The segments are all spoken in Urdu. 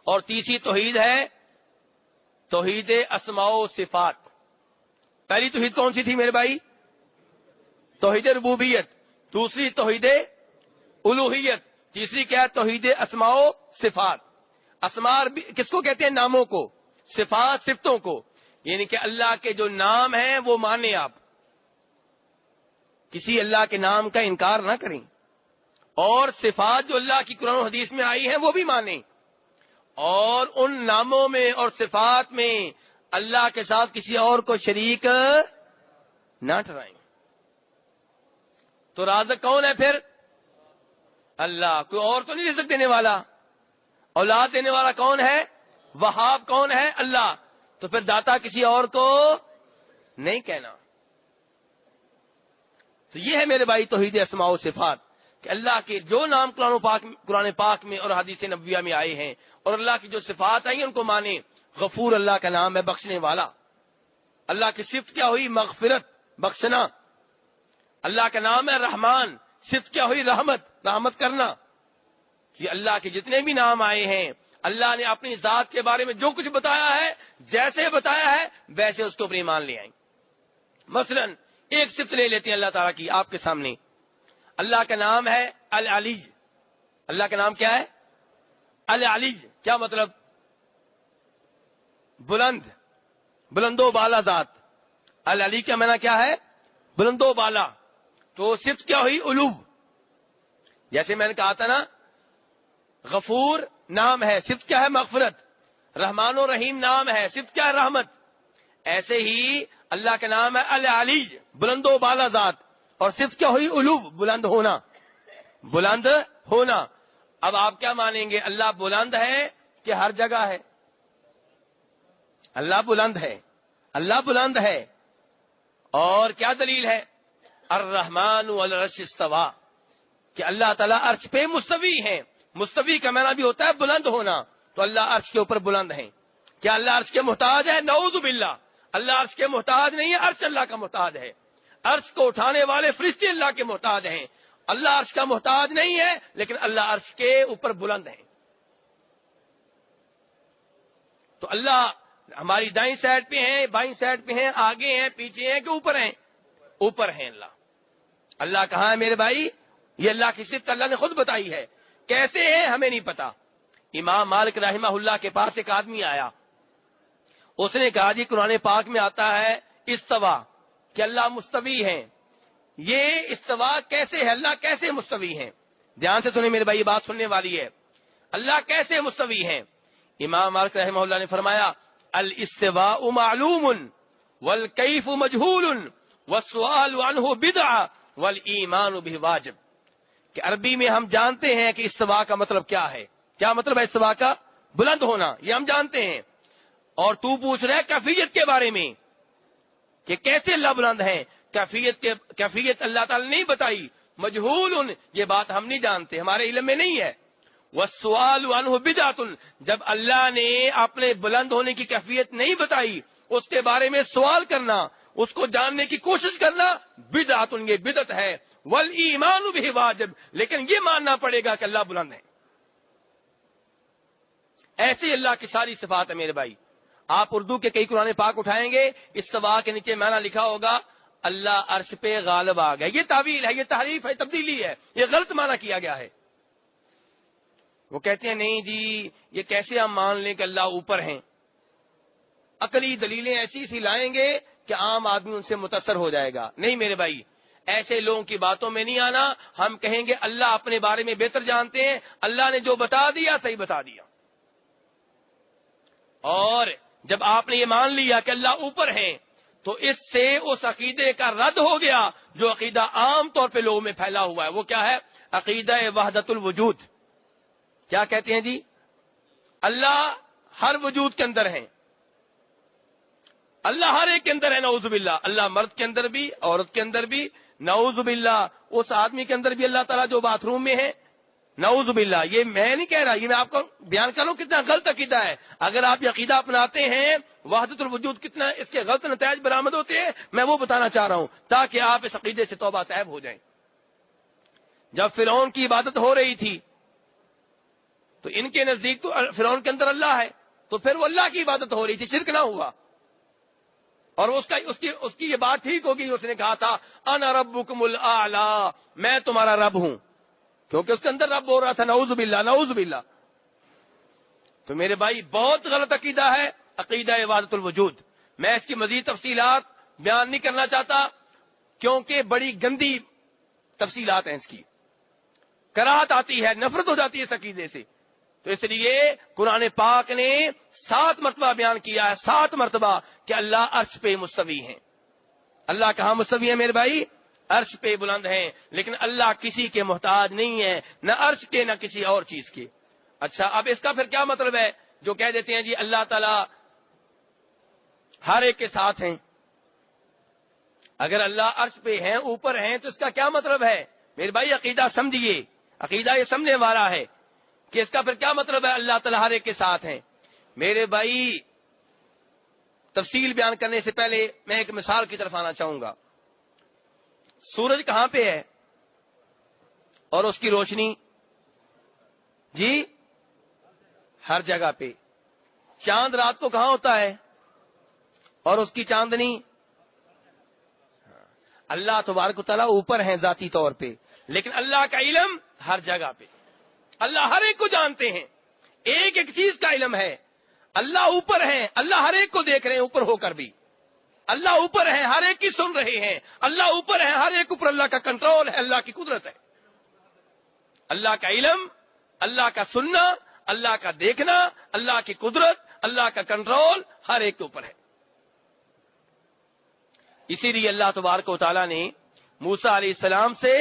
اور تیسری توحید ہے توحید اسماء و صفات. پہلی توحید کون سی تھی میرے بھائی؟ توحید ربوبیت. دوسری توحید الوہیت. تیسری کیا ہے؟ توحید اسماء و صفات. اسماء کس کو کہتے ہیں؟ ناموں کو. صفات صفتوں کو. یعنی کہ اللہ کے جو نام ہیں وہ مانیں آپ، کسی اللہ کے نام کا انکار نہ کریں، اور صفات جو اللہ کی قرآن و حدیث میں آئی ہیں وہ بھی مانیں، اور ان ناموں میں اور صفات میں اللہ کے ساتھ کسی اور کو شریک نہ ٹھہرائیں. تو رازق کون ہے پھر؟ اللہ. کوئی اور تو نہیں رزق دینے والا. اولاد دینے والا کون ہے؟ وہاب کون ہے؟ اللہ. تو پھر داتا کسی اور کو نہیں کہنا. تو یہ ہے میرے بھائی توحید اسماء و صفات، کہ اللہ کے جو نام قرآن پاک میں اور حدیث نبویہ میں آئے ہیں، اور اللہ کی جو صفات آئی ہیں ان کو مانیں. غفور اللہ کا نام ہے، بخشنے والا. اللہ کی صفت کیا ہوئی؟ مغفرت، بخشنا. اللہ کا نام ہے رحمان، صفت کیا ہوئی؟ رحمت کرنا. یہ اللہ کے جتنے بھی نام آئے ہیں، اللہ نے اپنی ذات کے بارے میں جو کچھ بتایا ہے، جیسے بتایا ہے ویسے اس کو اپنے ایمان لے آئیں. مثلا ایک صفت لے لیتے ہیں اللہ تعالیٰ کی آپ کے سامنے. اللہ کا نام ہے العلی. اللہ کا نام کیا ہے؟ العلی. کیا مطلب؟ بلند و بالا ذات. العلی کا معنی کیا ہے؟ بلند و بالا. تو صفت کیا ہوئی؟ علو. جیسے میں نے کہا تھا نا، غفور نام ہے، صفت کیا ہے؟ مغفرت. رحمان و رحیم نام ہے، صفت کیا ہے؟ رحمت. ایسے ہی اللہ کا نام ہے العلی، بلند و بالا ذات، اور صفت کیا ہوئی؟ علو، بلند ہونا. اب آپ کیا مانیں گے؟ اللہ بلند ہے کہ ہر جگہ ہے؟ اللہ بلند ہے. اور کیا دلیل ہے؟ الرحمن علی العرش استوى، کہ اللہ تعالیٰ عرش پہ مستوی ہیں. مستوی کا معنی بھی ہوتا ہے بلند ہونا. تو اللہ عرش کے اوپر بلند ہیں. کیا اللہ عرش کے محتاج ہے؟ نعوذ باللہ. اللہ عرش کے محتاج نہیں ہے، عرش اللہ کا محتاج ہے. عرش کو اٹھانے والے فرشتے اللہ کے محتاج ہیں. اللہ عرش کا محتاج نہیں ہے، لیکن اللہ عرش کے اوپر بلند ہیں. تو اللہ ہماری دائیں سائڈ پہ ہیں، بائیں سائڈ پہ ہیں، آگے ہیں، پیچھے ہیں کہ اوپر ہیں؟ اوپر ہیں. اللہ کہاں ہے میرے بھائی؟ یہ اللہ کی صفت اللہ نے خود بتائی ہے. کیسے ہیں ہمیں نہیں پتا. امام مالک رحمہ اللہ کے پاس ایک آدمی آیا، اس نے کہا جی قرآن پاک میں آتا ہے استوا، کہ اللہ مستوی ہیں. یہ استوا کیسے ہے؟ اللہ کیسے مستوی ہیں؟ دھیان سے سنیں میرے بھائی، یہ بات سننے والی ہے. اللہ کیسے مستوی ہیں؟ امام مالک رحمہ اللہ نے فرمایا الاستواء معلوم والکیف مجہول والسؤال عنہ بدعہ والایمان بہ واجب. کہ عربی میں ہم جانتے ہیں کہ استوا کا مطلب کیا ہے. کیا مطلب ہے استوا کا؟ بلند ہونا، یہ ہم جانتے ہیں. اور تو پوچھ رہے کیفیت کے بارے میں کہ کیسے اللہ بلند ہیں. کیفیت اللہ تعالی نے نہیں بتائی. مجہول، یہ بات ہم نہیں جانتے، ہمارے علم میں نہیں ہے. والسؤال عنہ بدعۃ، جب اللہ نے اپنے بلند ہونے کی کیفیت نہیں بتائی، اس کے بارے میں سوال کرنا، اس کو جاننے کی کوشش کرنا، بدعۃ، یہ بدعت ہے. والایمان بہ واجب، لیکن یہ ماننا پڑے گا کہ اللہ بلند ہے. ایسی اللہ کی ساری صفات ہے میرے بھائی. آپ اردو کے کئی قرآن پاک اٹھائیں گے، استوا کے نیچے معنی لکھا ہوگا اللہ عرش پہ غالب آ گیا. یہ تعویل ہے، یہ تحریف ہے، تبدیلی ہے، یہ غلط معنی کیا گیا ہے. وہ کہتے ہیں نہیں جی یہ کیسے ہم مان لیں کہ اللہ اوپر ہیں. عقلی دلیلیں ایسی لائیں گے کہ عام آدمی ان سے متاثر ہو جائے گا. نہیں میرے بھائی، ایسے لوگوں کی باتوں میں نہیں آنا. ہم کہیں گے اللہ اپنے بارے میں بہتر جانتے ہیں، اللہ نے جو بتا دیا صحیح بتا دیا. اور جب آپ نے یہ مان لیا کہ اللہ اوپر ہیں، تو اس سے اس عقیدے کا رد ہو گیا جو عقیدہ عام طور پہ لوگوں میں پھیلا ہوا ہے. وہ کیا ہے؟ عقیدہ وحدت الوجود. کیا کہتے ہیں جی؟ اللہ ہر وجود کے اندر ہیں، اللہ ہر ایک کے اندر ہے. نعوذ باللہ. اللہ مرد کے اندر بھی، عورت کے اندر بھی. نعوذ باللہ. اس آدمی کے اندر بھی اللہ تعالیٰ جو باتھ روم میں ہے. نعوذ باللہ. یہ میں نہیں کہہ رہا، یہ میں آپ کو بیان کر رہا ہوں کتنا غلط عقیدہ ہے. اگر آپ یہ عقیدہ اپناتے ہیں وحدت الوجود، کتنا اس کے غلط نتائج برآمد ہوتے ہیں، میں وہ بتانا چاہ رہا ہوں تاکہ آپ اس عقیدے سے توبہ طیب ہو جائیں. جب فرعون کی عبادت ہو رہی تھی تو ان کے نزدیک تو فرعون کے اندر اللہ ہے، تو پھر وہ اللہ کی عبادت ہو رہی تھی، شرک نہ ہوا. اور اس کی یہ بات ٹھیک ہوگی، اس نے کہا تھا انا ربکم الاعلی، میں تمہارا رب ہوں، کیونکہ اس کے اندر رب ہو رہا تھا. نعوذ باللہ نعوذ باللہ. تو میرے بھائی بہت غلط عقیدہ ہے عقیدہ وحدت الوجود. میں اس کی مزید تفصیلات بیان نہیں کرنا چاہتا کیونکہ بڑی گندی تفصیلات ہیں اس کی، کراہت آتی ہے، نفرت ہو جاتی ہے اس عقیدے سے. تو اس لیے قرآن پاک نے 7 مرتبہ بیان کیا ہے، 7 مرتبہ کہ اللہ عرش پہ مستوی ہیں. اللہ کہاں مستوی ہے میرے بھائی؟ عرش پہ بلند ہیں. لیکن اللہ کسی کے محتاج نہیں ہے، نہ عرش کے نہ کسی اور چیز کے. اچھا، اب اس کا پھر کیا مطلب ہے جو کہہ دیتے ہیں جی اللہ تعالی ہر ایک کے ساتھ ہیں؟ اگر اللہ عرش پہ ہیں، اوپر ہیں، تو اس کا کیا مطلب ہے میرے بھائی؟ عقیدہ سمجھیے، عقیدہ یہ سمجھنے والا ہے کہ اس کا پھر کیا مطلب ہے اللہ تعالی ہر ایک کے ساتھ ہیں. میرے بھائی تفصیل بیان کرنے سے پہلے میں ایک مثال کی طرف آنا چاہوں گا. سورج کہاں پہ ہے اور اس کی روشنی؟ جی ہر جگہ پہ. چاند رات کو کہاں ہوتا ہے اور اس کی چاندنی؟ اللہ تبارک و تعالیٰ اوپر ہیں ذاتی طور پہ، لیکن اللہ کا علم ہر جگہ پہ. اللہ ہر ایک کو جانتے ہیں، ایک ایک چیز کا علم ہے. اللہ اوپر ہیں، اللہ ہر ایک کو دیکھ رہے ہیں اوپر ہو کر بھی. اللہ اوپر ہیں، ہر ایک کی سن رہے ہیں. اللہ اوپر ہیں، ہر ایک اوپر اللہ کا کنٹرول ہے، اللہ کی قدرت ہے. اللہ کا علم، اللہ کا سننا، اللہ کا دیکھنا، اللہ کی قدرت، اللہ کا کنٹرول ہر ایک کے اوپر ہے. اسی لیے اللہ تبارک و تعالیٰ نے موسیٰ علیہ السلام سے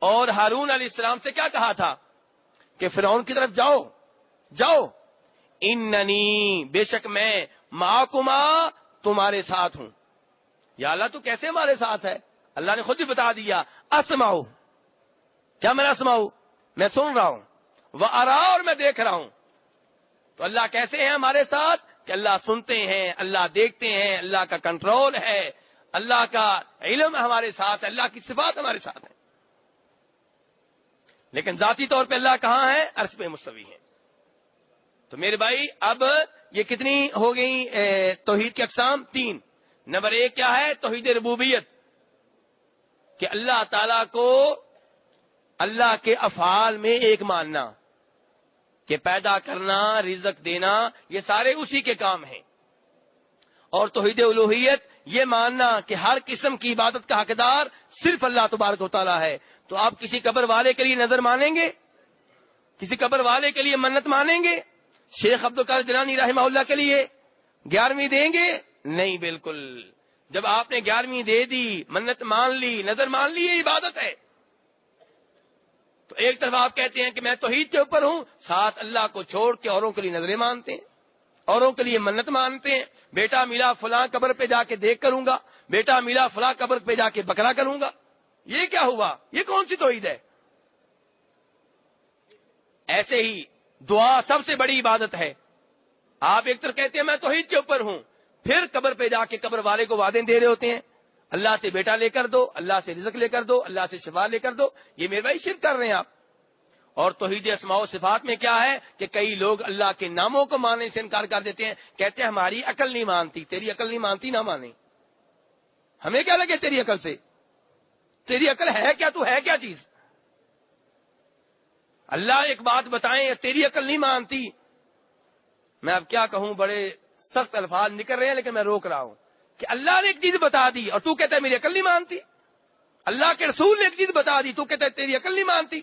اور ہارون علیہ السلام سے کیا کہا تھا کہ فرعون کی طرف جاؤ جاؤ، اننی بے شک میں معکما تمہارے ساتھ ہوں. یا اللہ تو کیسے ہمارے ساتھ ہے؟ اللہ نے خود ہی بتا دیا، اسمعو، کیا میں اسمعو، میں سن رہا ہوں، وارا، اور میں دیکھ رہا ہوں. تو اللہ کیسے ہیں ہمارے ساتھ؟ کہ اللہ سنتے ہیں، اللہ دیکھتے ہیں، اللہ کا کنٹرول ہے، اللہ کا علم ہمارے ساتھ ہے، اللہ کی صفات ہمارے ساتھ ہیں. لیکن ذاتی طور پہ اللہ کہاں ہے؟ عرش پہ مستوی ہیں. تو میرے بھائی اب یہ کتنی ہو گئی توحید کی اقسام؟ 3. نمبر 1 کیا ہے؟ توحید ربوبیت، کہ اللہ تعالی کو اللہ کے افعال میں ایک ماننا، کہ پیدا کرنا، رزق دینا، یہ سارے اسی کے کام ہیں. اور توحید الوہیت، یہ ماننا کہ ہر قسم کی عبادت کا حقدار صرف اللہ تبارک و تعالی ہے. تو آپ کسی قبر والے کے لیے نظر مانیں گے؟ کسی قبر والے کے لیے منت مانیں گے؟ شیخ عبد القادر جیلانی رحمہ اللہ کے لیے 11ویں دیں گے؟ نہیں، بالکل. جب آپ نے 11ویں دے دی، منت مان لی، نظر مان لی، یہ عبادت ہے. تو ایک طرف آپ کہتے ہیں کہ میں توحید کے اوپر ہوں، ساتھ اللہ کو چھوڑ کے اوروں کے لیے نظریں مانتے ہیں، اوروں کے لیے منت مانتے ہیں. بیٹا ملا فلاں قبر پہ جا کے دیکھ کروں گا، بیٹا ملا فلاں قبر پہ جا کے بکرا کروں گا. یہ کیا ہوا؟ یہ کون سی توحید ہے؟ ایسے ہی دعا سب سے بڑی عبادت ہے. آپ ایک طرف کہتے ہیں میں توحید کے اوپر ہوں، پھر قبر پہ جا کے قبر والے کو وعدے دے رہے ہوتے ہیں، اللہ سے بیٹا لے کر دو، اللہ سے رزق لے کر دو، اللہ سے شفا لے کر دو. یہ میرے بھائی شرک کر رہے ہیں آپ. اور توحید اسماء و صفات میں کیا ہے کہ کئی لوگ اللہ کے ناموں کو ماننے سے انکار کر دیتے ہیں، کہتے ہیں ہماری عقل نہیں مانتی. تیری عقل نہیں مانتی، نہ مانے، ہمیں کیا لگے تیری عقل سے؟ تیری عقل ہے کیا؟ تو ہے کیا چیز؟ اللہ ایک بات بتائیں، تیری عقل نہیں مانتی. میں اب کیا کہوں، بڑے سخت الفاظ نکل رہے ہیں لیکن میں روک رہا ہوں کہ اللہ نے ایک چیز بتا دی اور تو کہتا ہے میری عقل نہیں مانتی. اللہ کے رسول نے ایک چیز بتا دی، تو کہتا ہے تیری عقل نہیں مانتی.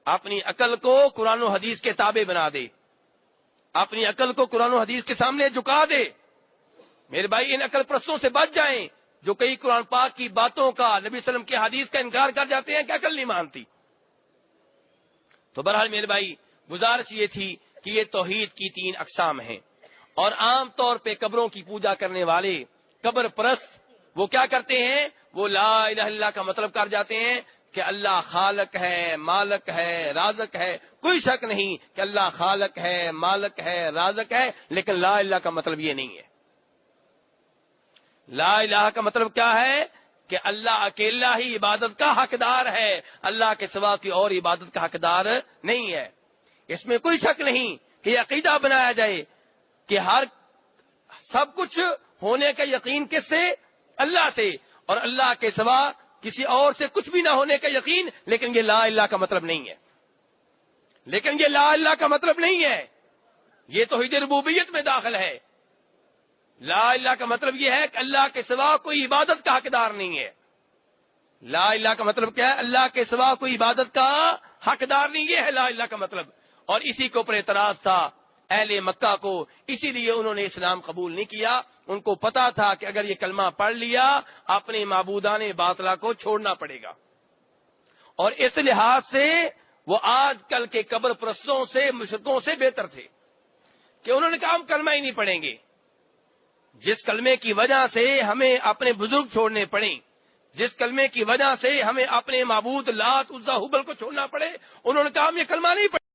اپنی عقل کو قرآن و حدیث کے تابع بنا دے، اپنی عقل کو قرآن و حدیث کے سامنے جھکا دے. میرے بھائی ان عقل پرستوں سے بچ جائیں جو کئی قرآن پاک کی باتوں کا، نبی صلی اللہ علیہ وسلم کے حدیث کا انکار کر جاتے ہیں کہ عقل نہیں مانتی. تو بہرحال میرے بھائی گزارش یہ تھی کہ یہ توحید کی 3 اقسام ہیں. اور عام طور پہ قبروں کی پوجا کرنے والے قبر پرست وہ کیا کرتے ہیں؟ وہ لا الہ الا اللہ کا مطلب کر جاتے ہیں کہ اللہ خالق ہے، مالک ہے، رازق ہے. کوئی شک نہیں کہ اللہ خالق ہے، مالک ہے، رازق ہے، لیکن لا الہ کا مطلب یہ نہیں ہے. لا الہ کا مطلب کیا ہے کہ اللہ اکیلا ہی عبادت کا حقدار ہے، اللہ کے سوا کوئی اور عبادت کا حقدار نہیں ہے۔ اس میں کوئی شک نہیں کہ یہ عقیدہ بنایا جائے کہ سب کچھ ہونے کا یقین کس سے؟ اللہ سے، اور اللہ کے سوا کسی اور سے کچھ بھی نہ ہونے کا یقین۔ لیکن یہ لا الہ کا مطلب نہیں ہے، لیکن یہ لا الہ کا مطلب نہیں ہے، یہ توحید ربوبیت میں داخل ہے۔ لا الہ کا مطلب یہ ہے کہ اللہ کے سوا کوئی عبادت کا حقدار نہیں ہے۔ لا الہ کا مطلب کیا ہے؟ اللہ کے سوا کوئی عبادت کا حقدار نہیں، یہ ہے لا الہ کا مطلب۔ اور اسی کے اوپر اعتراض تھا اہل مکہ کو، اسی لیے انہوں نے اسلام قبول نہیں کیا۔ ان کو پتا تھا کہ اگر یہ کلمہ پڑھ لیا اپنے معبودان باطلہ کو چھوڑنا پڑے گا، اور اس لحاظ سے وہ آج کل کے قبر پرستوں سے، مشرکوں سے بہتر تھے کہ انہوں نے کہا ہم کلمہ ہی نہیں پڑھیں گے۔ جس کلمے کی وجہ سے ہمیں اپنے بزرگ چھوڑنے پڑیں، جس کلمے کی وجہ سے ہمیں اپنے معبود لات عزا ہبل کو چھوڑنا پڑے، انہوں نے کہا ہم یہ کلمہ نہیں پڑھیں